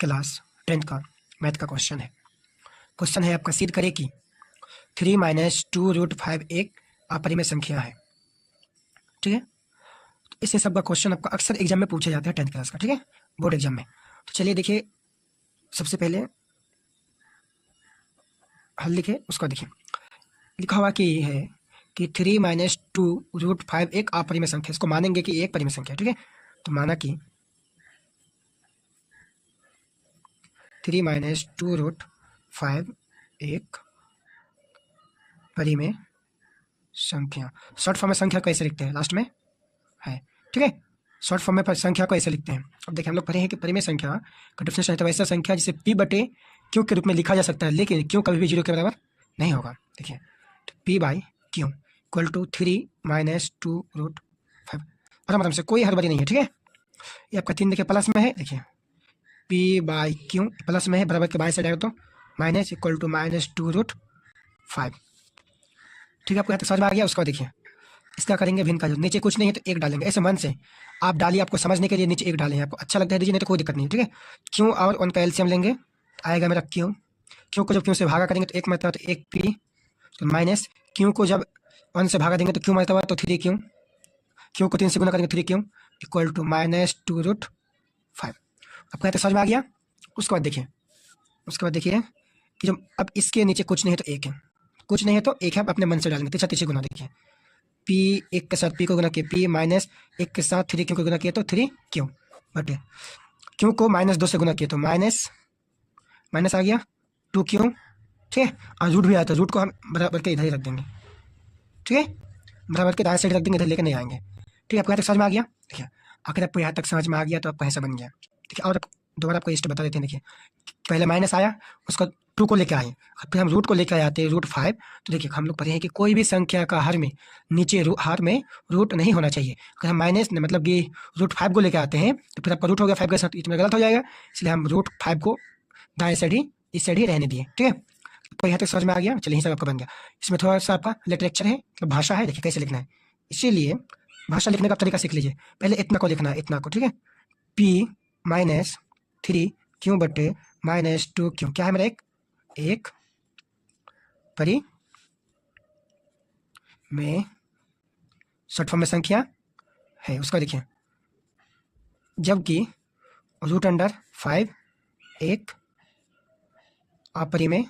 Class 10th का math का question है। क्वेश्चन है आपका, सिद्ध करें कि 3 - 2√5 एक अपरिमेय संख्या है। ठीक है, तो इससे सब का क्वेश्चन आपका अक्सर एग्जाम में पूछे जाते हैं 10th क्लास का। ठीक है, बोर्ड एग्जाम में। तो चलिए देखिए, सबसे पहले हल लिखे, उसका देखिए। लिखा हुआ कि ये है कि 3 - 2√5 एक अपरिमेय संख्या। इसको मानेंगे कि एक परिमेय संख्या। ठीक है, तो माना कि 3 - 2√5 एक परिमेय संख्या। शॉर्ट फॉर्म में संख्या को ऐसे लिखते हैं, लास्ट में है। ठीक है, शॉर्ट फॉर्म में संख्या को ऐसे लिखते हैं। अब देखिए, हम लोग पढ़े हैं कि परिमेय संख्या का डेफिनेशन है तो ऐसा संख्या जिसे p/q के रूप में लिखा जा सकता है, लेकिन q कभी भी 0 के बराबर नहीं होगा। देखिए, तो p/q इक्वल टू 3 - 2√5। और मतलब से कोई हड़बड़ी नहीं है। ठीक है, ये आपका 3 देखिए प्लस में है। देखिए p/q प्लस में है, बराबर के बाएं साइड आएगा तो माइनस इक्वल टू -2√5। ठीक है, आपको यहाँ तक समझ में आ गया। उसका देखिए, इसका करेंगे भिन्न का, जो नीचे कुछ नहीं है तो एक डालेंगे। ऐसे मन से आप डालिए, आपको समझने के लिए नीचे एक डालें। आपको अच्छा लगता है दीजिए, नहीं तो कोई दिक्कत नहीं है। ठीक है, क्यों और उनका एलसीएम लेंगे, आएगा मेरा क्यों। क्यों को जब क्यों से भागा करेंगे तो एक मतलब तो एक पी, तो माइनस क्यों को जब 1 से भागा देंगे तो क्यों मतलब तो 3 क्यों। क्यों को 3 से गुना करेंगे 3 क्यों इक्वल टू -2√5। आपको यहाँ तक समझ में आ गया। उसके बाद देखिए कि जब अब इसके नीचे कुछ नहीं है तो एक है, कुछ नहीं है तो एक है, आप अपने मन से डालेंगे। तीसरा तीसरे गुना। देखिए पी एक के साथ पी को गुना किया, पी माइनस एक के साथ 3 क्यों को गुना किया तो 3 क्यों बटे क्यों को -2 से गुना किया तो माइनस आ गया 2 क्यों। ठीक है, और रूट भी आया तो रूट को हम बराबर के इधर ही रख देंगे। ठीक है, बराबर के दाएं साइड रख देंगे, इधर लेकर नहीं आएंगे। ठीक है, आपको यहाँ तक समझ में आ गया। देखिए, अगर आपको यहाँ तक समझ में आ गया तो आपका ऐसा बन गया। ठीक है, और दोबारा आपको स्टेप बता देते हैं। देखिए, पहले माइनस आया, उसका 2 को लेकर आए, और फिर हम रूट को लेकर आते हैं √5। तो देखिए, हम लोग पढ़े हैं कि कोई भी संख्या का हर में नीचे हर में रूट नहीं होना चाहिए। अगर हम माइनस मतलब कि √5 को लेकर आते हैं तो फिर आपका रूट हो गया 5 के साथ, इसमें गलत हो जाएगा। इसलिए हम √5 को दाएं साइड ही, इस साइड ही रहने दिए। ठीक है, तो यहाँ तक समझ में आ गया। चलिए, सब आपका बन गया। इसमें थोड़ा सा आपका लिटरेचर है, मतलब भाषा है। देखिए कैसे लिखना है, इसीलिए भाषा लिखने का तरीका सीख लीजिए। पहले इतना को लिखना है, इतना को। ठीक है, p - 3 क्यों बटे -2 क्यों। क्या है मेरा एक परी में शॉर्ट फॉर्म में संख्या है। उसका देखिए, जबकि √5 एक अपरिमेय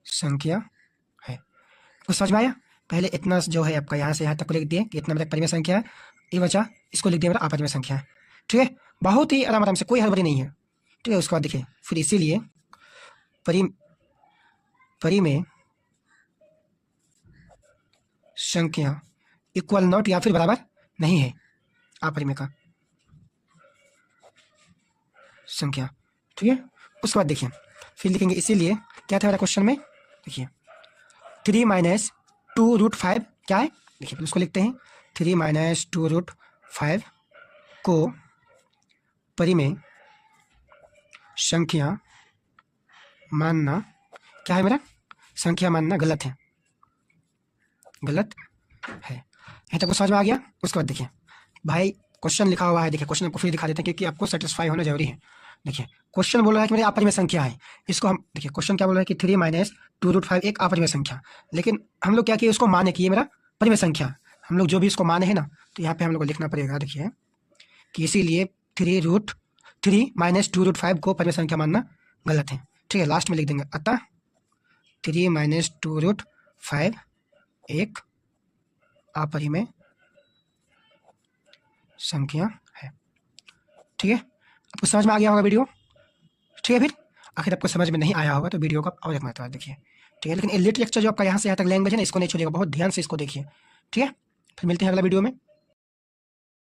संख्या है। कुछ समझ में आया। पहले इतना जो है आपका यहाँ से यहाँ तक को लिख दिए कि इतना मेरा परिमेय संख्या है, ये बचा, इसको लिख दिया मेरा अपरिमेय संख्या है। ठीक है, बहुत ही आराम से, कोई हड़बड़ी नहीं है। ठीक है, उसके बाद देखिए, फिर इसीलिए परिमेय संख्या इक्वल नॉट या फिर बराबर नहीं है अपरिमेय का संख्या। ठीक है, उसके बाद देखिए, फिर लिखेंगे इसीलिए क्या था मेरा क्वेश्चन में। देखिए 3 - 2√5 क्या है। देखिए उसको लिखते हैं, 3 - 2√5 को परिमेय संख्या मानना क्या है मेरा, संख्या मानना गलत है, गलत है। यहाँ तक समझ में आ गया। उसके बाद देखिए भाई, क्वेश्चन लिखा हुआ है। देखिए क्वेश्चन आपको फिर दिखा देते हैं क्योंकि आपको सेटिस्फाई होना जरूरी है। देखिए क्वेश्चन बोल रहा है कि मेरी अपरिमेय संख्या है। इसको हम देखिए, क्वेश्चन क्या बोल रहा है कि 3 - 2√5 एक अपरिमेय संख्या, लेकिन हम लोग क्या किए, उसको माने कि ये मेरा परिमेय संख्या। हम लोग जो भी इसको माने हैं ना, तो यहाँ पे हम लोग को लिखना पड़ेगा। देखिए कि इसीलिए 3 - 2√5 को परिमेय संख्या मानना गलत है। ठीक है, लास्ट में लिख देंगे, अतः 3 - 2√5 एक अपरिमेय संख्या है। ठीक है, आपको समझ में आ गया होगा वीडियो। ठीक है, फिर आखिर आपको समझ में नहीं आया होगा तो वीडियो का और एक मरतबा देखिए। ठीक है, लेकिन लिटरेचर जो आपका यहाँ से यहाँ तक लैंग्वेज है ना, इसको नहीं छोड़िएगा, बहुत ध्यान से इसको देखिए। ठीक है, फिर मिलते हैं अगला वीडियो में।